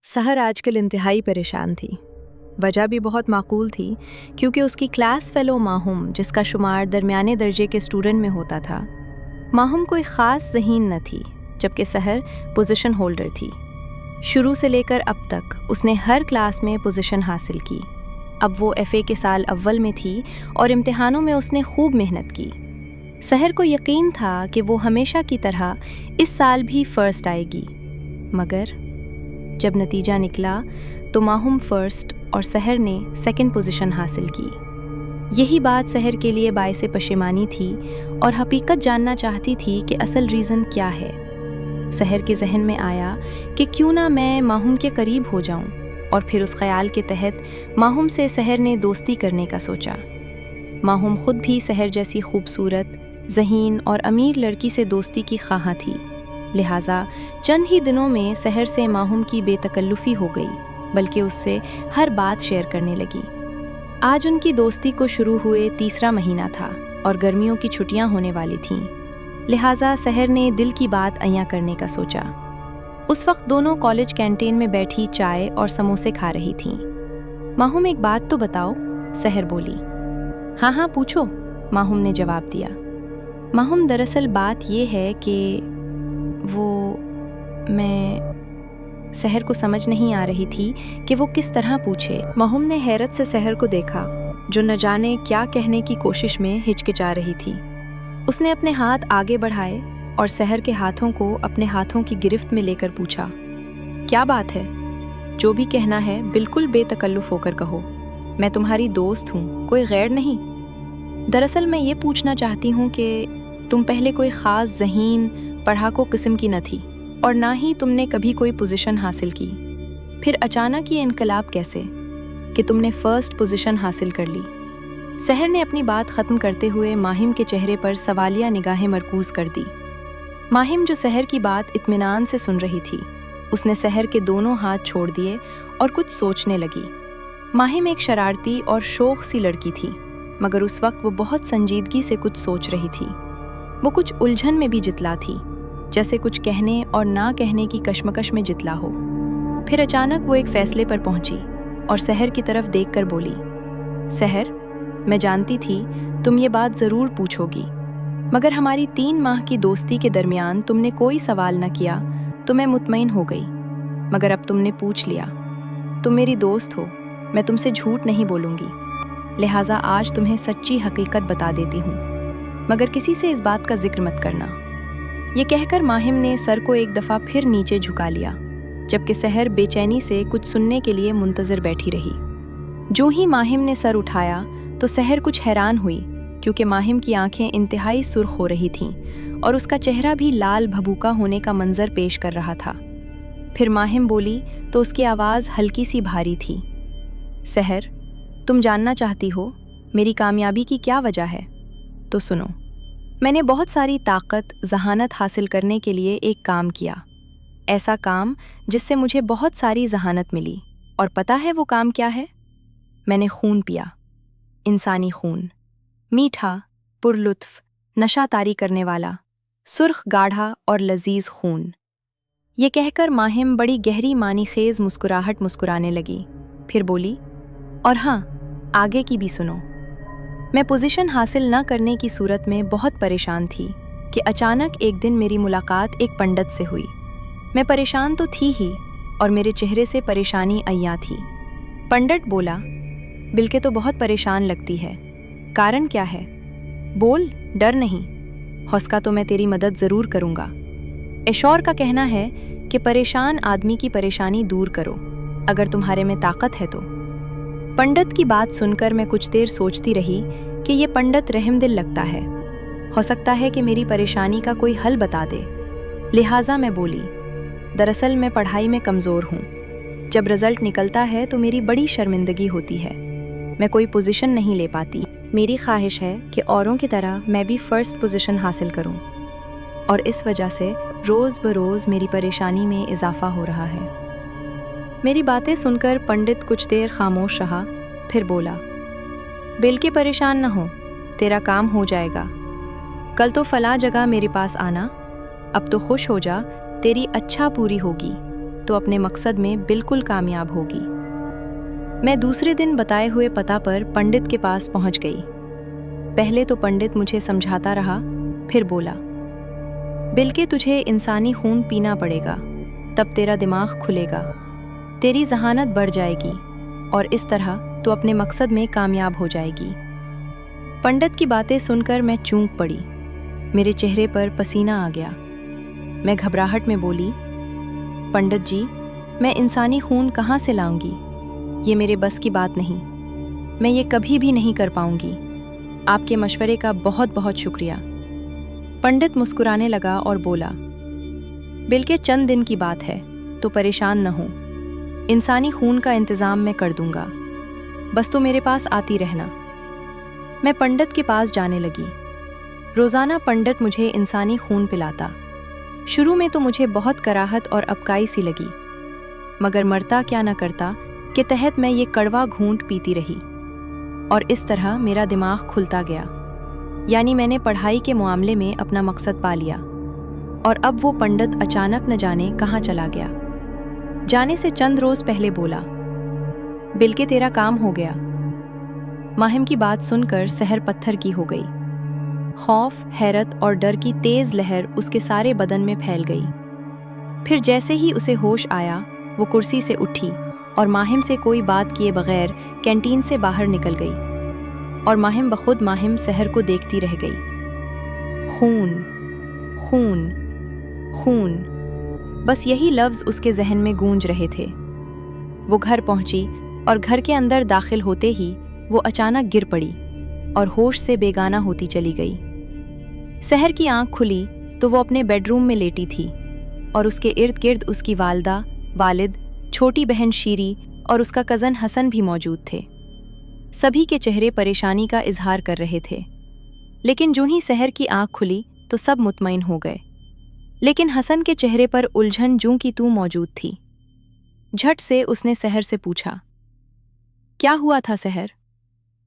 सहर आजकल इंतहाई परेशान थी। वजह भी बहुत माकूल थी, क्योंकि उसकी क्लास फेलो माहूम, जिसका शुमार दरमियाने दर्जे के स्टूडेंट में होता था, माहूम कोई ख़ास ज़हीन न थी, जबकि सहर पोजीशन होल्डर थी। शुरू से लेकर अब तक उसने हर क्लास में पोजीशन हासिल की। अब वो FA के साल अव्वल में थी और इम्तिहानों में उसने खूब मेहनत की। सहर को यकीन था कि वो हमेशा की तरह इस साल भी फ़र्स्ट आएगी, मगर जब नतीजा निकला तो माहूम फ़र्स्ट और सहर ने सेकंड पोजीशन हासिल की। यही बात सहर के लिए बाइसे पशेमानी थी और हकीकत जानना चाहती थी कि असल रीज़न क्या है। सहर के जहन में आया कि क्यों ना मैं माहूम के करीब हो जाऊं, और फिर उस ख्याल के तहत माहूम से सहर ने दोस्ती करने का सोचा। माहूम खुद भी सहर जैसी खूबसूरत, ज़हीन और अमीर लड़की से दोस्ती की ख्वाह थी, लिहाजा चंद ही दिनों में सहर से माहूम की बेतकल्लुफ़ी हो गई, बल्कि उससे हर बात शेयर करने लगी। आज उनकी दोस्ती को शुरू हुए तीसरा महीना था और गर्मियों की छुट्टियां होने वाली थीं, लिहाजा सहर ने दिल की बात अयां करने का सोचा। उस वक्त दोनों कॉलेज कैंटीन में बैठी चाय और समोसे खा रही थीं। माहूम, एक बात तो बताओ, सहर बोली। हाँ हाँ पूछो, माहूम ने जवाब दिया। माहूम, दरअसल बात यह है कि मैं सहर को समझ नहीं आ रही थी कि वो किस तरह पूछे। माहूम ने हैरत से सहर को देखा, जो न जाने क्या कहने की कोशिश में हिचकिचा रही थी। उसने अपने हाथ आगे बढ़ाए और सहर के हाथों को अपने हाथों की गिरफ्त में लेकर पूछा, क्या बात है? जो भी कहना है बिल्कुल बेतकल्लुफ़ होकर कहो। मैं तुम्हारी दोस्त हूँ, कोई गैर नहीं। दरअसल मैं ये पूछना चाहती हूँ कि तुम पहले कोई ख़ास ज़हीन, पढ़ाकू किस्म की न थी और ना ही तुमने कभी कोई पोजीशन हासिल की। फिर अचानक ये इनकलाब कैसे कि तुमने फ़र्स्ट पोजीशन हासिल कर ली? सहर ने अपनी बात ख़त्म करते हुए माहिम के चेहरे पर सवालिया निगाहें मरकूज़ कर दी। माहिम, जो सहर की बात इत्मीनान से सुन रही थी, उसने सहर के दोनों हाथ छोड़ दिए और कुछ सोचने लगी। माहिम एक शरारती और शौक सी लड़की थी, मगर उस वक्त वो बहुत संजीदगी से कुछ सोच रही थी। वो कुछ उलझन में भी जितला थी, जैसे कुछ कहने और ना कहने की कश्मकश में जितला हो। फिर अचानक वो एक फ़ैसले पर पहुंची और सहर की तरफ देखकर बोली, सहर, मैं जानती थी तुम ये बात ज़रूर पूछोगी, मगर हमारी 3 माह की दोस्ती के दरमियान तुमने कोई सवाल न किया तो मैं मुतमईन हो गई, मगर अब तुमने पूछ लिया। तुम मेरी दोस्त हो, मैं तुमसे झूठ नहीं बोलूँगी, लिहाजा आज तुम्हें सच्ची हकीकत बता देती हूँ, मगर किसी से इस बात का जिक्र मत करना। ये कहकर माहिम ने सर को एक दफ़ा फिर नीचे झुका लिया, जबकि सहर बेचैनी से कुछ सुनने के लिए मुंतज़िर बैठी रही। जो ही माहिम ने सर उठाया तो सहर कुछ हैरान हुई, क्योंकि माहिम की आंखें इंतहाई सुर्ख हो रही थीं और उसका चेहरा भी लाल भभूका होने का मंजर पेश कर रहा था। फिर माहिम बोली तो उसकी आवाज़ हल्की सी भारी थी, सहर, तुम जानना चाहती हो मेरी कामयाबी की क्या वजह है? तो सुनो, मैंने बहुत सारी ताकत, ज़हानत हासिल करने के लिए एक काम किया, ऐसा काम जिससे मुझे बहुत सारी ज़हानत मिली। और पता है वो काम क्या है? मैंने खून पिया, इंसानी खून, मीठा, पुरलुत्फ़, नशा तारी करने वाला, सुर्ख, गाढ़ा और लजीज खून। ये कहकर माहिम बड़ी गहरी मानीखेज मुस्कुराहट मुस्कुराने लगी। फिर बोली, और हाँ, आगे की भी सुनो। मैं पोजीशन हासिल न करने की सूरत में बहुत परेशान थी कि अचानक एक दिन मेरी मुलाकात एक पंडित से हुई। मैं परेशान तो थी ही और मेरे चेहरे से परेशानी अय्या थी। पंडित बोला, बिल्के तो बहुत परेशान लगती है, कारण क्या है? बोल, डर नहीं, हौसका तो मैं तेरी मदद ज़रूर करूँगा। ऐशौर का कहना है कि परेशान आदमी की परेशानी दूर करो, अगर तुम्हारे में ताकत है तो। पंडित की बात सुनकर मैं कुछ देर सोचती रही कि ये पंडित रहमदिल लगता है, हो सकता है कि मेरी परेशानी का कोई हल बता दे। लिहाजा मैं बोली, दरअसल मैं पढ़ाई में कमज़ोर हूँ, जब रिज़ल्ट निकलता है तो मेरी बड़ी शर्मिंदगी होती है, मैं कोई पोजीशन नहीं ले पाती। मेरी ख्वाहिश है कि औरों की तरह मैं भी फ़र्स्ट पोजीशन हासिल करूं, और इस वजह से रोज़ बरोज़ मेरी परेशानी में इजाफ़ा हो रहा है। मेरी बातें सुनकर पंडित कुछ देर खामोश रहा, फिर बोला, बिल्कुल परेशान न हो, तेरा काम हो जाएगा। कल तो फ़लाँ जगह मेरे पास आना, अब तो खुश हो जा, तेरी अच्छा पूरी होगी। तो अपने मकसद में बिल्कुल कामयाब होगी। मैं दूसरे दिन बताए हुए पता पर पंडित के पास पहुंच गई। पहले तो पंडित मुझे समझाता रहा, फिर बोला, बिल्कि तुझे इंसानी खून पीना पड़ेगा, तब तेरा दिमाग खुलेगा, तेरी जहानत बढ़ जाएगी और इस तरह तो अपने मकसद में कामयाब हो जाएगी। पंडित की बातें सुनकर मैं चूक पड़ी। मेरे चेहरे पर पसीना आ गया। मैं घबराहट में बोली, पंडित जी, मैं इंसानी खून कहाँ से लाऊंगी? ये मेरे बस की बात नहीं, मैं ये कभी भी नहीं कर पाऊंगी। आपके मशवरे का बहुत बहुत शुक्रिया। पंडित मुस्कुराने लगा और बोला, बल्कि चंद दिन की बात है, तो परेशान न हो, इंसानी खून का इंतज़ाम मैं कर दूंगा, बस तो मेरे पास आती रहना। मैं पंडित के पास जाने लगी। रोज़ाना पंडित मुझे इंसानी खून पिलाता। शुरू में तो मुझे बहुत कराहत और अबकाई सी लगी, मगर मरता क्या न करता के तहत मैं ये कड़वा घूंट पीती रही और इस तरह मेरा दिमाग खुलता गया। यानी मैंने पढ़ाई के मामले में अपना मकसद पा लिया और अब वो पंडित अचानक न जाने कहाँ चला गया। जाने से चंद रोज पहले बोला, बिल्कि तेरा काम हो गया। माहिम की बात सुनकर सहर पत्थर की हो गई। खौफ, हैरत और डर की तेज लहर उसके सारे बदन में फैल गई। फिर जैसे ही उसे होश आया, वो कुर्सी से उठी और माहिम से कोई बात किए बगैर कैंटीन से बाहर निकल गई और माहिम बखुद माहिम सहर को देखती रह गई। खून, खून, खून, बस यही लफ्ज़ उसके जहन में गूंज रहे थे। वो घर पहुंची और घर के अंदर दाखिल होते ही वो अचानक गिर पड़ी और होश से बेगाना होती चली गई। सहर की आंख खुली तो वो अपने बेडरूम में लेटी थी और उसके इर्द गिर्द उसकी वालदा, वालिद, छोटी बहन शीरी और उसका कज़न हसन भी मौजूद थे। सभी के चेहरे परेशानी का इजहार कर रहे थे, लेकिन जूं ही सहर की आंख खुली तो सब मुतमईन हो गए। लेकिन हसन के चेहरे पर उलझन जूं की तूं मौजूद थी। झट से उसने सहर से पूछा, क्या हुआ था सहर?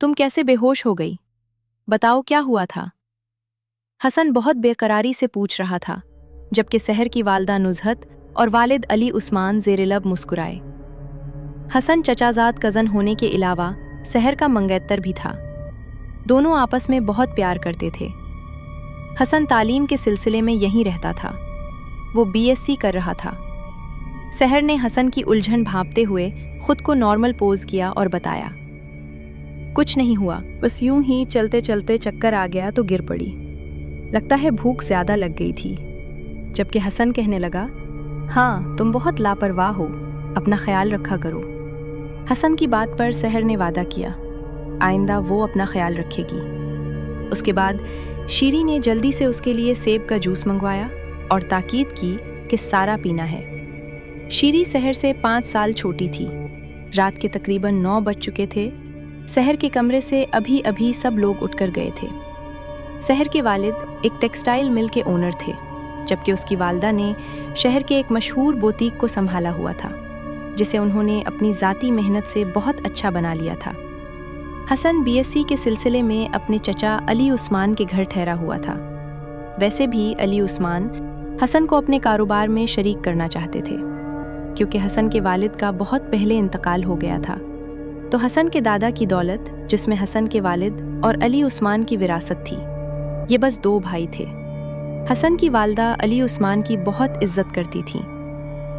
तुम कैसे बेहोश हो गई? बताओ क्या हुआ था? हसन बहुत बेकरारी से पूछ रहा था, जबकि सहर की वालदा नुज़हत और वालिद अली उस्मान ज़ेर-ए-लब मुस्कुराए। हसन चचाजाद कज़न होने के अलावा सहर का मंगेतर भी था। दोनों आपस में बहुत प्यार करते थे। हसन तालीम के सिलसिले में यहीं रहता था। वो बीएससी कर रहा था। सहर ने हसन की उलझन भांपते हुए खुद को नॉर्मल पोज किया और बताया, कुछ नहीं हुआ, बस यूं ही चलते चलते चक्कर आ गया तो गिर पड़ी। लगता है भूख ज़्यादा लग गई थी। जबकि हसन कहने लगा, हाँ, तुम बहुत लापरवाह हो, अपना ख्याल रखा करो। हसन की बात पर सहर ने वादा किया, आइंदा वो अपना ख्याल रखेगी। उसके बाद शीरी ने जल्दी से उसके लिए सेब का जूस मंगवाया और ताकीद की कि सारा पीना है। शीरी सहर से 5 साल छोटी थी। रात के तकरीबन 9 बज चुके थे। सहर के कमरे से अभी अभी सब लोग उठकर गए थे। सहर के वालिद एक टेक्सटाइल मिल के ओनर थे, जबकि उसकी वालदा ने शहर के एक मशहूर बुटीक को संभाला हुआ था, जिसे उन्होंने अपनी ज़ाती मेहनत से बहुत अच्छा बना लिया था। हसन बीएससी के सिलसिले में अपने चचा अली उस्मान के घर ठहरा हुआ था। वैसे भी अली उस्मान हसन को अपने कारोबार में शरीक करना चाहते थे, क्योंकि हसन के वालिद का बहुत पहले इंतकाल हो गया था। तो हसन के दादा की दौलत, जिसमें हसन के वालिद और अली उस्मान की विरासत थी, ये बस 2 भाई थे। हसन की वालदा अली उस्मान की बहुत इज्जत करती थी।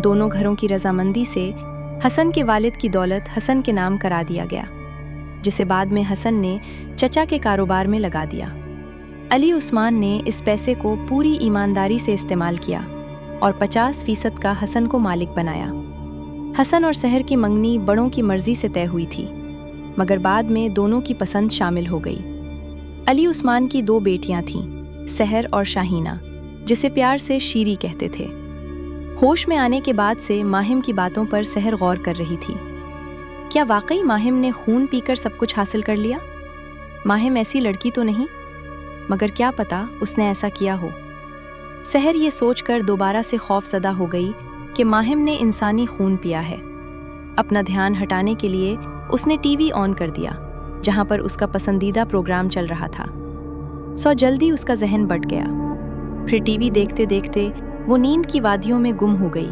दोनों घरों की रजामंदी से हसन के वालिद की दौलत हसन के नाम करा दिया गया, जिसे बाद में हसन ने चचा के कारोबार में लगा दिया। अली उस्मान ने इस पैसे को पूरी ईमानदारी से इस्तेमाल किया और 50% का हसन को मालिक बनाया। हसन और सहर की मंगनी बड़ों की मर्जी से तय हुई थी, मगर बाद में दोनों की पसंद शामिल हो गई। अली उस्मान की 2 बेटियां थीं, सहर और शाहीना, जिसे प्यार से शीरी कहते थे। होश में आने के बाद से माहिम की बातों पर सहर गौर कर रही थी। क्या वाकई माहिम ने खून पीकर सब कुछ हासिल कर लिया? माहिम ऐसी लड़की तो नहीं, मगर क्या पता उसने ऐसा किया हो। सहर ये सोचकर दोबारा से खौफजदा हो गई कि माहिम ने इंसानी खून पिया है। अपना ध्यान हटाने के लिए उसने टीवी ऑन कर दिया, जहां पर उसका पसंदीदा प्रोग्राम चल रहा था। सो जल्दी उसका जहन बट गया। फिर टीवी देखते देखते वो नींद की वादियों में गुम हो गई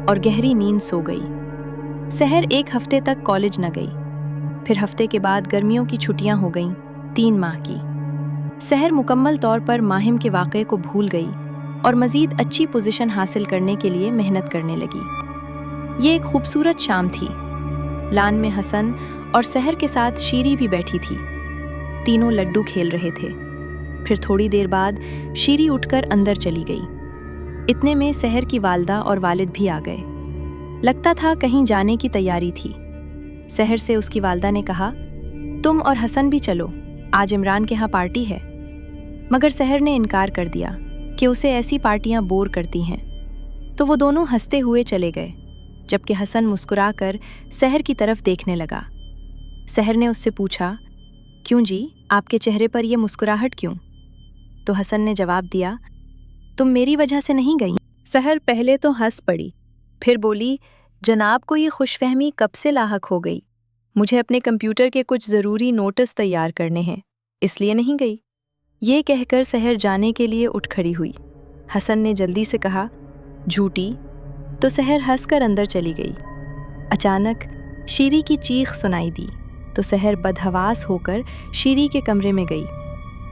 और गहरी नींद सो गई। सहर 1 हफ्ते तक कॉलेज न गई। फिर हफ्ते के बाद गर्मियों की छुट्टियां हो गईं, 3 माह की। सहर मुकम्मल तौर पर माहिम के वाक़े को भूल गई और मज़ीद अच्छी पोजीशन हासिल करने के लिए मेहनत करने लगी। ये एक खूबसूरत शाम थी। लान में हसन और सहर के साथ शीरी भी बैठी थी। तीनों लड्डू खेल रहे थे। फिर थोड़ी देर बाद शीरी उठकर अंदर चली गई। इतने में सहर की वालदा और वालिद भी आ गए। लगता था कहीं जाने की तैयारी थी। सहर से उसकी वालदा ने कहा, तुम और हसन भी चलो, आज इमरान के यहाँ पार्टी है। मगर सहर ने इनकार कर दिया कि उसे ऐसी पार्टियां बोर करती हैं। तो वो दोनों हंसते हुए चले गए, जबकि हसन मुस्कुराकर सहर की तरफ देखने लगा। सहर ने उससे पूछा, क्यों जी, आपके चेहरे पर यह मुस्कुराहट क्यों? तो हसन ने जवाब दिया, तुम मेरी वजह से नहीं गई। सहर पहले तो हंस पड़ी, फिर बोली, जनाब को ये खुशफहमी कब से लाहक हो गई? मुझे अपने कंप्यूटर के कुछ ज़रूरी नोटिस तैयार करने हैं, इसलिए नहीं गई। ये कहकर सहर जाने के लिए उठ खड़ी हुई। हसन ने जल्दी से कहा, झूठी। तो सहर हंसकर अंदर चली गई। अचानक शीरी की चीख सुनाई दी तो सहर बदहवास होकर शीरी के कमरे में गई।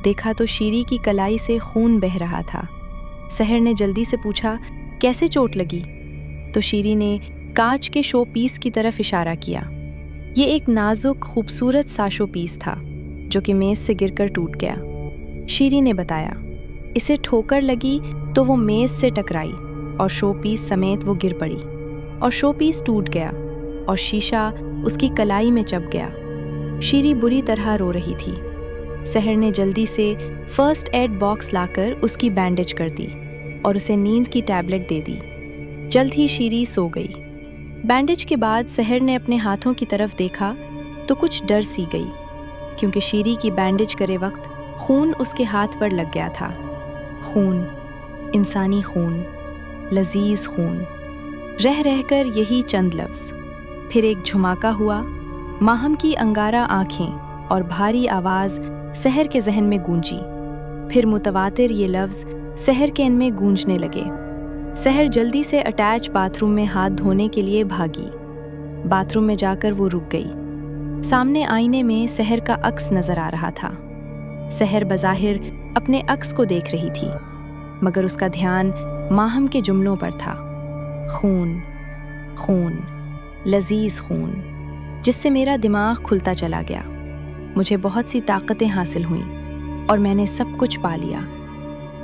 देखा तो शीरी की कलाई से खून बह रहा था। सहर ने जल्दी से पूछा, कैसे चोट लगी? तो शीरी ने कांच के शो पीस की तरफ इशारा किया। ये एक नाजुक खूबसूरत सा शो पीस था जो कि मेज़ से गिरकर टूट गया। शीरी ने बताया, इसे ठोकर लगी तो वो मेज़ से टकराई और शो पीस समेत वो गिर पड़ी और शो पीस टूट गया और शीशा उसकी कलाई में चप गया। शीरी बुरी तरह रो रही थी। सहर ने जल्दी से फर्स्ट एड बॉक्स लाकर उसकी बैंडेज कर दी और उसे नींद की टैबलेट दे दी। जल्द ही शीरी सो गई। बैंडेज के बाद सहर ने अपने हाथों की तरफ देखा तो कुछ डर सी गई, क्योंकि शीरी की बैंडेज करे वक्त खून उसके हाथ पर लग गया था। खून, इंसानी खून, लजीज खून, रह रहकर यही चंद लफ्ज़। फिर एक झुमाका हुआ। माहम की अंगारा आंखें और भारी आवाज़ सहर के जहन में गूंजी। फिर मुतवातिर ये लफ्ज़ सहर के इनमें गूंजने लगे। सहर जल्दी से अटैच बाथरूम में हाथ धोने के लिए भागी। बाथरूम में जाकर वो रुक गई। सामने आईने में सहर का अक्स नजर आ रहा था। सहर बज़ाहिर अपने अक्स को देख रही थी, मगर उसका ध्यान माहम के जुमलों पर था। खून, खून, लजीज खून, जिससे मेरा दिमाग खुलता चला गया। मुझे बहुत सी ताकतें हासिल हुईं और मैंने सब कुछ पा लिया।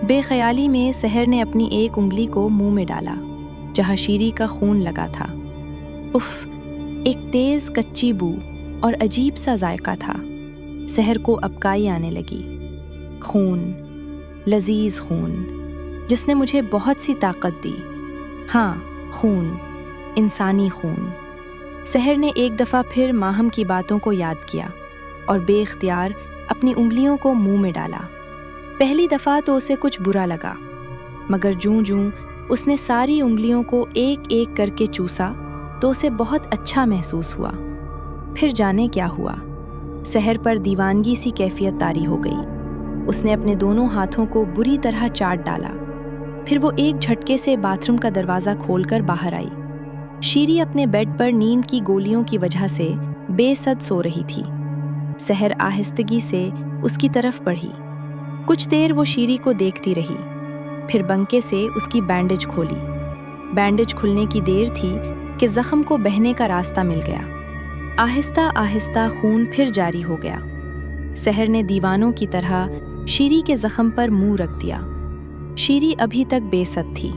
बेख्याली में सहर ने अपनी एक उंगली को मुंह में डाला जहां शीरी का खून लगा था। उफ, एक तेज़ कच्ची बू और अजीब सा जायका था। सहर को अबकाई आने लगी। खून, लजीज खून, जिसने मुझे बहुत सी ताकत दी। हाँ, खून, इंसानी खून। सहर ने एक दफ़ा फिर माहम की बातों को याद किया और बेख्तियार अपनी उंगलियों को मुंह में डाला। पहली दफ़ा तो उसे कुछ बुरा लगा, मगर जूं-जूं उसने सारी उंगलियों को एक एक करके चूसा तो उसे बहुत अच्छा महसूस हुआ। फिर जाने क्या हुआ, सहर पर दीवानगी सी कैफियत तारी हो गई। उसने अपने दोनों हाथों को बुरी तरह चाट डाला। फिर वो एक झटके से बाथरूम का दरवाज़ा खोलकर बाहर आई। शीरी अपने बेड पर नींद की गोलियों की वजह से बेसद सो रही थी। सहर आहिस्तगी से उसकी तरफ बढ़ी। कुछ देर वो शीरी को देखती रही, फिर बंके से उसकी बैंडेज खोली। बैंडेज खुलने की देर थी कि जख्म को बहने का रास्ता मिल गया। आहिस्ता आहिस्ता खून फिर जारी हो गया। सहर ने दीवानों की तरह शीरी के जख्म पर मुंह रख दिया। शीरी अभी तक बेसद थी,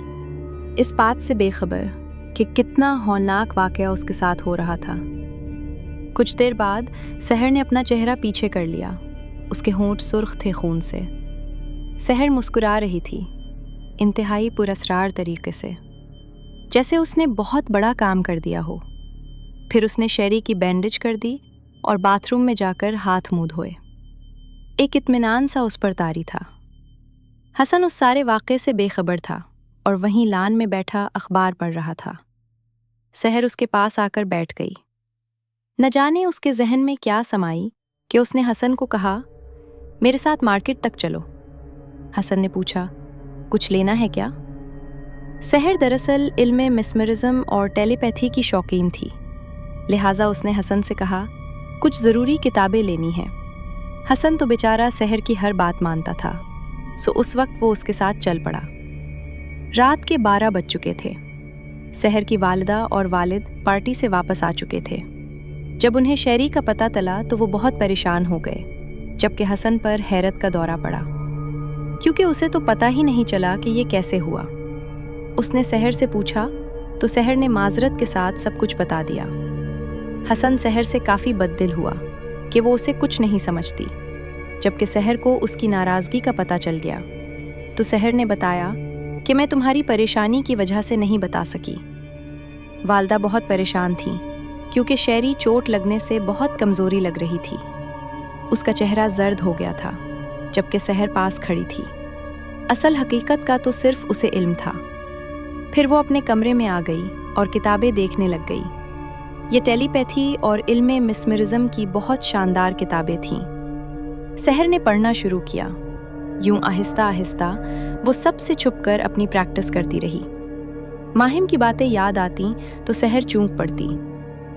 इस बात से बेखबर कि कितना हौलनाक वाकया उसके साथ हो रहा था। कुछ देर बाद सहर ने अपना चेहरा पीछे कर लिया। उसके होंठ सुर्ख थे खून से। सहर मुस्कुरा रही थी, इंतहाई पुरअसरार तरीके से, जैसे उसने बहुत बड़ा काम कर दिया हो। फिर उसने शेरी की बैंडेज कर दी और बाथरूम में जाकर हाथ मुंह धोए। एक इत्मीनान सा उस पर तारी था। हसन उस सारे वाक़े से बेखबर था और वहीं लान में बैठा अखबार पढ़ रहा था। सहर उसके पास आकर बैठ गई। न जाने उसके जहन में क्या समाई कि उसने हसन को कहा, मेरे साथ मार्केट तक चलो। हसन ने पूछा, कुछ लेना है क्या? सहर दरअसल इल्म मिस्मरिज्म और टेलीपैथी की शौकीन थी, लिहाजा उसने हसन से कहा, कुछ ज़रूरी किताबें लेनी हैं। हसन तो बेचारा सहर की हर बात मानता था, सो उस वक्त वो उसके साथ चल पड़ा। रात के 12 बज चुके थे। सहर की वालिदा और वालिद पार्टी से वापस आ चुके थे। जब उन्हें शेरी का पता चला तो वो बहुत परेशान हो गए, जबकि हसन पर हैरत का दौरा पड़ा, क्योंकि उसे तो पता ही नहीं चला कि ये कैसे हुआ। उसने सहर से पूछा तो सहर ने माजरत के साथ सब कुछ बता दिया। हसन सहर से काफ़ी बददिल हुआ कि वो उसे कुछ नहीं समझती, जबकि सहर को उसकी नाराज़गी का पता चल गया। तो सहर ने बताया कि मैं तुम्हारी परेशानी की वजह से नहीं बता सकी। वालदा बहुत परेशान थी, क्योंकि शेरी चोट लगने से बहुत कमज़ोरी लग रही थी। उसका चेहरा जर्द हो गया था, जबकि सहर पास खड़ी थी। असल हकीकत का तो सिर्फ उसे इल्म था। फिर वो अपने कमरे में आ गई और किताबें देखने लग गई। ये टेलीपैथी और इल्म मिस्मरिज्म की बहुत शानदार किताबें थीं। सहर ने पढ़ना शुरू किया। यूं आहिस्ता आहिस्ता वो सबसे छुपकर अपनी प्रैक्टिस करती रही। माहिम की बातें याद आती तो सहर चूक पड़ती।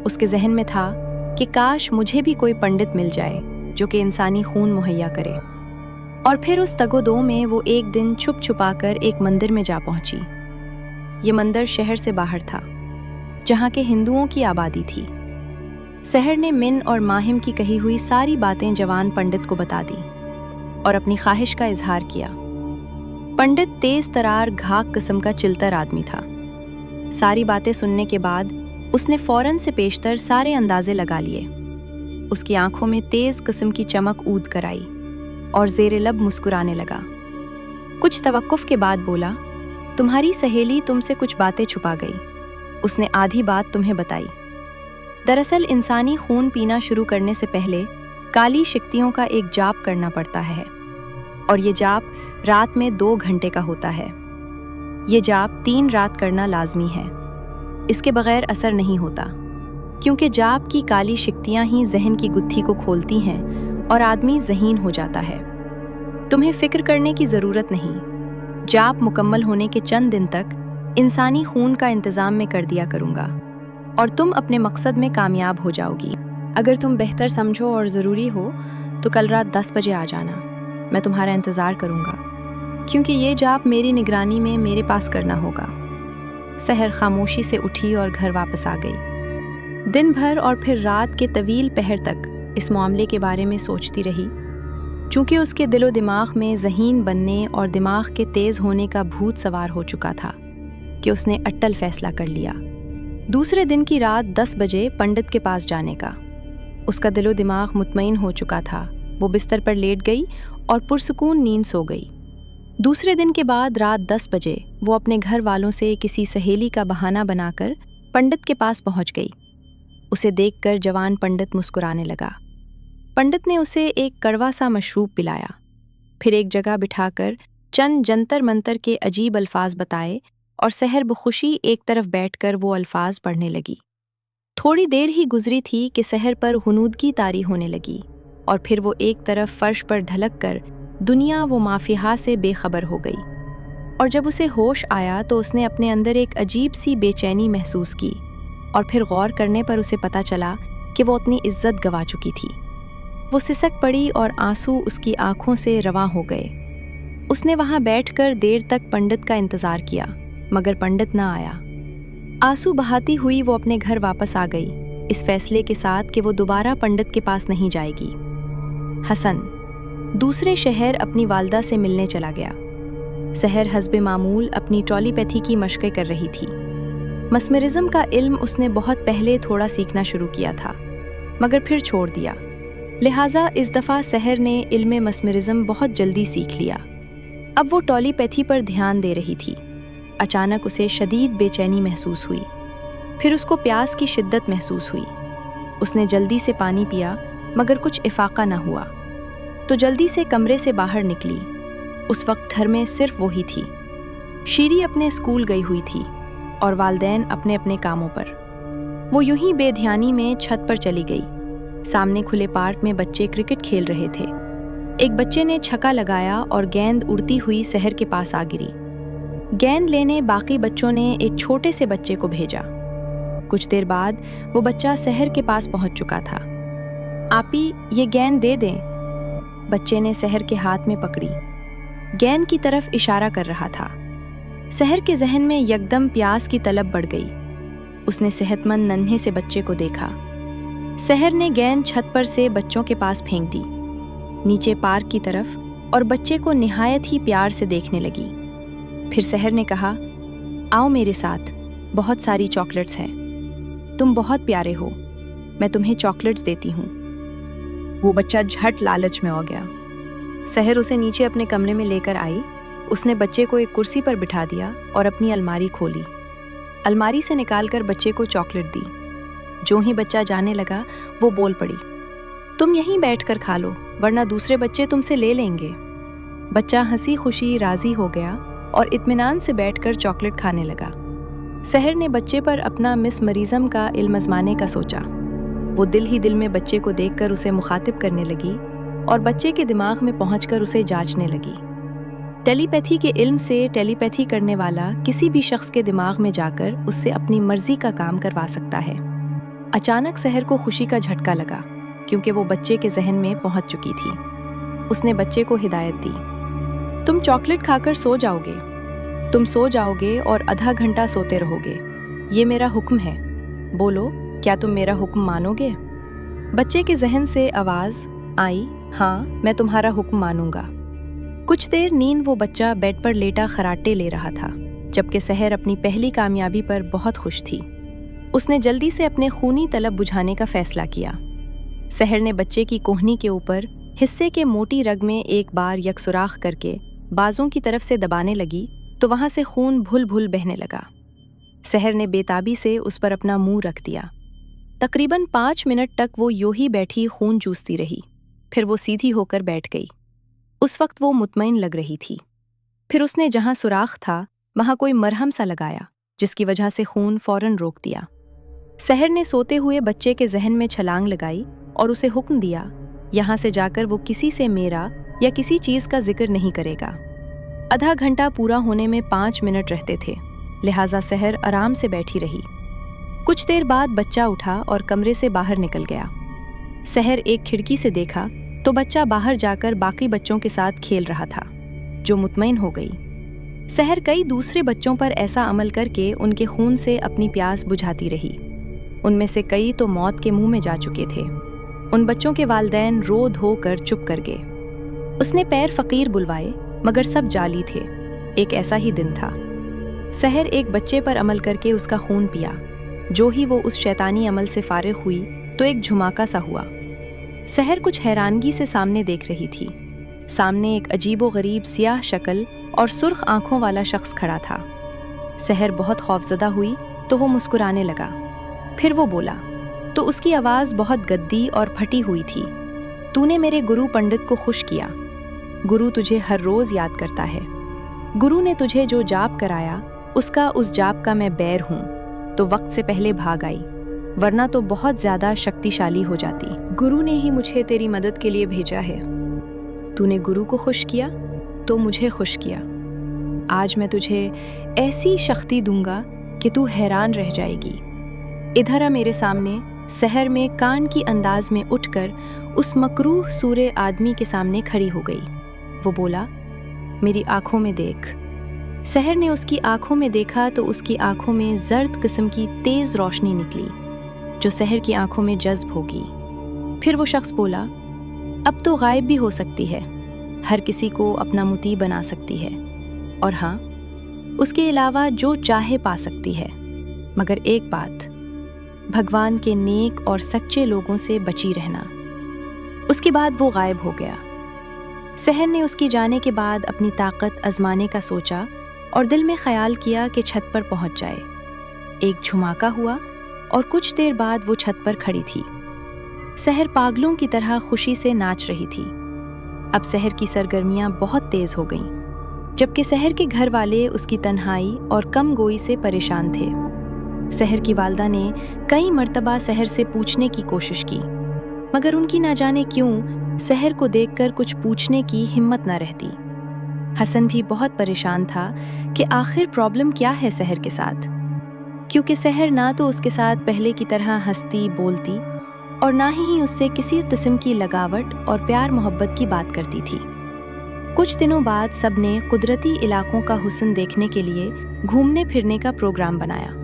उसके जहन में था कि काश मुझे भी कोई पंडित मिल जाए जो कि इंसानी खून मुहैया करे। और फिर उस तगोदो में वो एक दिन छुप छुपाकर एक मंदिर में जा पहुंची। ये मंदिर शहर से बाहर था, जहाँ के हिंदुओं की आबादी थी। सहर ने मिन और माहिम की कही हुई सारी बातें जवान पंडित को बता दी और अपनी ख्वाहिश का इजहार किया। पंडित तेज तरार घाक किस्म का चिलतर आदमी था। सारी बातें सुनने के बाद उसने फौरन से पेशतर सारे अंदाजे लगा लिए। उसकी आंखों में तेज किस्म की चमक ऊद कर आई और ज़ेरे लब मुस्कुराने लगा। कुछ तवक्कुफ के बाद बोला, तुम्हारी सहेली तुमसे कुछ बातें छुपा गई। उसने आधी बात तुम्हें बताई। दरअसल इंसानी खून पीना शुरू करने से पहले काली शक्तियों का एक जाप करना पड़ता है, और ये जाप रात में 2 घंटे का होता है। ये जाप 3 रात करना लाजमी है, इसके बगैर असर नहीं होता, क्योंकि जाप की काली शक्तियाँ ही जहन की गुत्थी को खोलती हैं और आदमी ज़हीन हो जाता है। तुम्हें फ़िक्र करने की ज़रूरत नहीं। जाप मुकम्मल होने के चंद दिन तक इंसानी खून का इंतज़ाम मैं कर दिया करूँगा और तुम अपने मकसद में कामयाब हो जाओगी। अगर तुम बेहतर समझो और ज़रूरी हो तो कल रात 10 बजे आ जाना। मैं तुम्हारा इंतज़ार करूँगा, क्योंकि ये जाप मेरी निगरानी में मेरे पास करना होगा। सहर खामोशी से उठी और घर वापस आ गई। दिन भर और फिर रात के तवील पहर तक इस मामले के बारे में सोचती रही। चूँकि उसके दिलो दिमाग में ज़हीन बनने और दिमाग के तेज़ होने का भूत सवार हो चुका था कि उसने अट्टल फैसला कर लिया। दूसरे दिन की रात 10 बजे पंडित के पास जाने का। उसका दिलो दिमाग मुतमईन हो चुका था। वो बिस्तर पर लेट गई और पुरसुकून नींद सो गई। दूसरे दिन के बाद रात 10 बजे वो अपने घर वालों से किसी सहेली का बहाना बनाकर पंडित के पास पहुंच गई। उसे देखकर जवान पंडित मुस्कुराने लगा। पंडित ने उसे एक कड़वा सा मशरूब पिलाया, फिर एक जगह बिठाकर चंद जंतर मंतर के अजीब अल्फाज बताए और सहर बखुशी एक तरफ बैठकर वो अल्फाज पढ़ने लगी। थोड़ी देर ही गुजरी थी कि सहर पर हुनूदगी तारी होने लगी और फिर वो एक तरफ फर्श पर ढलक कर दुनिया वो माफिहा से बेखबर हो गई। और जब उसे होश आया तो उसने अपने अंदर एक अजीब सी बेचैनी महसूस की और फिर गौर करने पर उसे पता चला कि वो अपनी इज्जत गंवा चुकी थी। वो सिसक पड़ी और आंसू उसकी आंखों से रवां हो गए। उसने वहां बैठकर देर तक पंडित का इंतजार किया, मगर पंडित ना आया। आंसू बहाती हुई वो अपने घर वापस आ गई, इस फैसले के साथ कि वो दोबारा पंडित के पास नहीं जाएगी। हसन दूसरे शहर अपनी वालदा से मिलने चला गया। सहर हस्बे मामूल अपनी टेलीपैथी की मशक़ें कर रही थी। मस्मरिज्म का इल्म उसने बहुत पहले थोड़ा सीखना शुरू किया था, मगर फिर छोड़ दिया। लिहाजा इस दफ़ा सहर ने इल्म मस्मरिज्म बहुत जल्दी सीख लिया। अब वो टेलीपैथी पर ध्यान दे रही थी। अचानक उसे शदीद बेचैनी महसूस हुई। फिर उसको प्यास की शिद्दत महसूस हुई। उसने जल्दी से पानी पिया, मगर कुछ इफाका न हुआ, तो जल्दी से कमरे से बाहर निकली। उस वक्त घर में सिर्फ वो ही थी। शीरी अपने स्कूल गई हुई थी और वालदैन अपने अपने कामों पर। वो यूं ही बेध्यानी में छत पर चली गई। सामने खुले पार्क में बच्चे क्रिकेट खेल रहे थे। एक बच्चे ने छक्का लगाया और गेंद उड़ती हुई सहर के पास आ गिरी। گیند لینے باقی بچوں نے ایک چھوٹے سے بچے کو بھیجا۔ کچھ دیر بعد وہ بچہ سحر کے پاس پہنچ چکا تھا۔ آپی، یہ گیند دے دیں۔ بچے نے سحر کے ہاتھ میں پکڑی، گیند کی طرف اشارہ کر رہا تھا۔ سحر کے ذہن میں یکدم پیاس کی طلب بڑھ گئی۔ اس نے صحت مند ننھے سے بچے کو دیکھا۔ سحر نے گیند چھت پر سے بچوں کے پاس پھینک دی، نیچے پارک کی طرف، اور بچے کو نہایت ہی پیار سے دیکھنے لگی۔ پھر سحر نے کہا، آؤ میرے ساتھ، بہت ساری چاکلیٹس ہیں، تم بہت پیارے ہو، میں تمہیں چاکلیٹس دیتی ہوں۔ وہ بچہ جھٹ لالچ میں ہو گیا۔ سحر اسے نیچے اپنے کمرے میں لے کر آئی۔ اس نے بچے کو ایک کرسی پر بٹھا دیا اور اپنی الماری کھولی۔ الماری سے نکال کر بچے کو چاکلیٹ دی۔ جو ہی بچہ جانے لگا وہ بول پڑی، تم یہیں بیٹھ کر کھا لو، ورنہ دوسرے بچے تم سے لے لیں گے۔ بچہ ہنسی خوشی راضی ہو گیا اور اطمینان سے بیٹھ کر چاکلیٹ کھانے لگا۔ سحر نے بچے پر اپنا مس مریزم کا علم آزمانے کا سوچا۔ وہ دل ہی دل میں بچے کو دیکھ کر اسے مخاطب کرنے لگی اور بچے کے دماغ میں پہنچ کر اسے جانچنے لگی۔ ٹیلی پیتھی کے علم سے ٹیلی پیتھی کرنے والا کسی بھی شخص کے دماغ میں جا کر اس سے اپنی مرضی کا کام کروا سکتا ہے۔ اچانک سحر کو خوشی کا جھٹکا لگا، کیونکہ وہ بچے کے ذہن میں پہنچ چکی تھی۔ اس نے بچے کو ہدایت دی، تم چاکلیٹ کھا کر سو جاؤ گے، تم سو جاؤ گے اور آدھا گھنٹہ سوتے رہو گے، یہ میرا حکم ہے، بولو کیا تم میرا حکم مانو گے؟ بچے کے ذہن سے آواز آئی، ہاں میں تمہارا حکم مانوں گا۔ کچھ دیر نیند وہ بچہ بیڈ پر لیٹا خراٹے لے رہا تھا، جبکہ سحر اپنی پہلی کامیابی پر بہت خوش تھی۔ اس نے جلدی سے اپنے خونی طلب بجھانے کا فیصلہ کیا۔ سحر نے بچے کی کوہنی کے اوپر حصے کے موٹی رگ میں ایک بار یک سوراخ کر کے بازوں کی طرف سے دبانے لگی تو وہاں سے خون بھل بھل بہنے لگا۔ سحر نے بے تابی سے اس پر اپنا منہ رکھ دیا۔ تقریباً 5 منٹ تک وہ یوں ہی بیٹھی خون چوستی رہی، پھر وہ سیدھی ہو کر بیٹھ گئی۔ اس وقت وہ مطمئن لگ رہی تھی۔ پھر اس نے جہاں سوراخ تھا وہاں کوئی مرہم سا لگایا، جس کی وجہ سے خون فوراً روک دیا۔ سحر نے سوتے ہوئے بچے کے ذہن میں چھلانگ لگائی اور اسے حکم دیا، یہاں سے جا کر وہ کسی سے میرا یا کسی چیز کا ذکر نہیں کرے گا۔ آدھا گھنٹہ پورا ہونے میں 5 منٹ رہتے تھے، لہٰذا سحر آرام سے بیٹھی رہی۔ کچھ دیر بعد بچہ اٹھا اور کمرے سے باہر نکل گیا۔ سحر ایک کھڑکی سے دیکھا تو بچہ باہر جا کر باقی بچوں کے ساتھ کھیل رہا تھا، جو مطمئن ہو گئی۔ سحر کئی دوسرے بچوں پر ایسا عمل کر کے ان کے خون سے اپنی پیاس بجھاتی رہی۔ ان میں سے کئی تو موت کے منہ میں جا چکے تھے۔ ان بچوں کے والدین رو دھو کر چپ کر گئے۔ اس نے پیر فقیر بلوائے، مگر سب جعلی تھے۔ ایک ایسا ہی دن تھا۔ سحر ایک بچے پر عمل کر کے اس کا خون پیا۔ جو ہی وہ اس شیطانی عمل سے فارغ ہوئی تو ایک جھماکا سا ہوا۔ سحر کچھ حیرانگی سے سامنے دیکھ رہی تھی۔ سامنے ایک عجیب و غریب سیاہ شکل اور سرخ آنکھوں والا شخص کھڑا تھا۔ سحر بہت خوفزدہ ہوئی تو وہ مسکرانے لگا۔ پھر وہ بولا تو اس کی آواز بہت گدی اور پھٹی ہوئی تھی، تو نے میرے گرو پنڈت کو خوش کیا۔ گرو تجھے ہر روز یاد کرتا ہے۔ گرو نے تجھے جو جاپ کرایا اس جاپ کا میں بیر ہوں، تو وقت سے پہلے بھاگ آئی، ورنہ تو بہت زیادہ شکتیشالی ہو جاتی۔ گرو نے ہی مجھے تیری مدد کے لیے بھیجا ہے۔ تو نے گرو کو خوش کیا تو مجھے خوش کیا۔ آج میں تجھے ایسی شکتی دوں گا کہ تو حیران رہ جائے گی۔ ادھر آ میرے سامنے۔ سحر میں کان کی انداز میں اٹھ کر اس مکروہ سورے آدمی کے سامنے کھڑی ہو گئی۔ وہ بولا، میری آنکھوں میں دیکھ۔ سحر نے اس کی آنکھوں میں دیکھا تو اس کی آنکھوں میں زرد قسم کی تیز روشنی نکلی، جو سحر کی آنکھوں میں جذب ہوگی۔ پھر وہ شخص بولا، اب تو غائب بھی ہو سکتی ہے، ہر کسی کو اپنا مطیع بنا سکتی ہے، اور ہاں، اس کے علاوہ جو چاہے پا سکتی ہے، مگر ایک بات، بھگوان کے نیک اور سچے لوگوں سے بچی رہنا۔ اس کے بعد وہ غائب ہو گیا۔ سحر نے اس کی جانے کے بعد اپنی طاقت آزمانے کا سوچا اور دل میں خیال کیا کہ چھت پر پہنچ جائے۔ ایک جھماکا ہوا اور کچھ دیر بعد وہ چھت پر کھڑی تھی۔ سحر پاگلوں کی طرح خوشی سے ناچ رہی تھی۔ اب سحر کی سرگرمیاں بہت تیز ہو گئیں، جبکہ سحر کے گھر والے اس کی تنہائی اور کم گوئی سے پریشان تھے۔ سحر کی والدہ نے کئی مرتبہ سحر سے پوچھنے کی کوشش کی، مگر ان کی نہ جانے کیوں سحر کو دیکھ کر کچھ پوچھنے کی ہمت نہ رہتی۔ حسن بھی بہت پریشان تھا کہ آخر پرابلم کیا ہے سحر کے ساتھ، کیونکہ سحر نہ تو اس کے ساتھ پہلے کی طرح ہنستی بولتی اور نہ ہی اس سے کسی قسم کی لگاوٹ اور پیار محبت کی بات کرتی تھی۔ کچھ دنوں بعد سب نے قدرتی علاقوں کا حسن دیکھنے کے لیے گھومنے پھرنے کا پروگرام بنایا۔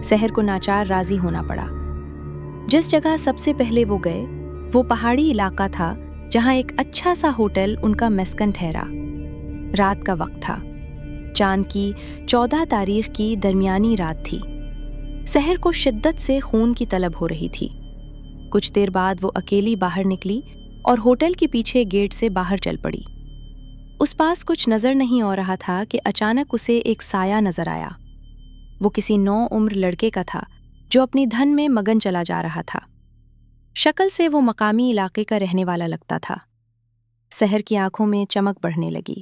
سحر کو ناچار راضی ہونا پڑا۔ جس جگہ سب سے پہلے وہ گئے وہ پہاڑی علاقہ تھا، جہاں ایک اچھا سا ہوٹل ان کا مسکن ٹھہرا۔ رات کا وقت تھا، چاند کی 14 تاریخ کی درمیانی رات تھی۔ سحر کو شدت سے خون کی طلب ہو رہی تھی۔ کچھ دیر بعد وہ اکیلی باہر نکلی اور ہوٹل کے پیچھے گیٹ سے باہر چل پڑی۔ اس پاس کچھ نظر نہیں آ رہا تھا کہ اچانک اسے ایک سایہ نظر آیا۔ وہ کسی نو عمر لڑکے کا تھا جو اپنی دھن میں مگن چلا جا رہا تھا۔ شکل سے وہ مقامی علاقے کا رہنے والا لگتا تھا۔ سحر کی آنکھوں میں چمک بڑھنے لگی۔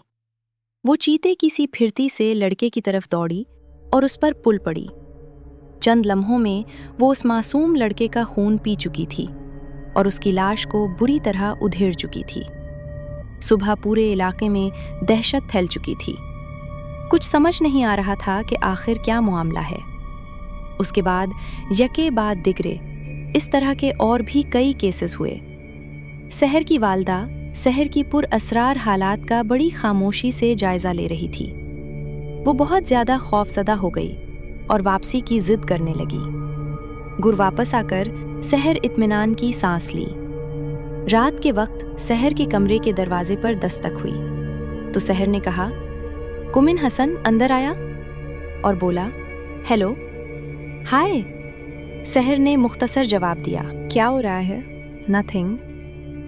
وہ چیتے کی سی پھرتی سے لڑکے کی طرف دوڑی اور اس پر پل پڑی۔ چند لمحوں میں وہ اس معصوم لڑکے کا خون پی چکی تھی اور اس کی لاش کو بری طرح ادھیڑ چکی تھی۔ صبح پورے علاقے میں دہشت پھیل چکی تھی۔ کچھ سمجھ نہیں آ رہا تھا کہ آخر کیا معاملہ ہے۔ اس کے بعد یکے بعد دیگرے اس طرح کے اور بھی کئی کیسز ہوئے۔ سحر کی والدہ سحر کی پر اسرار حالات کا بڑی خاموشی سے جائزہ لے رہی تھی۔ وہ بہت زیادہ خوفزدہ ہو گئی اور واپسی کی ضد کرنے لگی۔ گر واپس آ کر سحر اطمینان کی سانس لی۔ رات کے وقت سحر کے کمرے کے دروازے پر دستک ہوئی تو سحر نے کہا، "کم ان حسن، اندر آیا؟" اور بولا، "ہیلو، ہائے۔" سحر نے مختصر جواب دیا، "کیا ہو رہا ہے؟" "نتھنگ۔"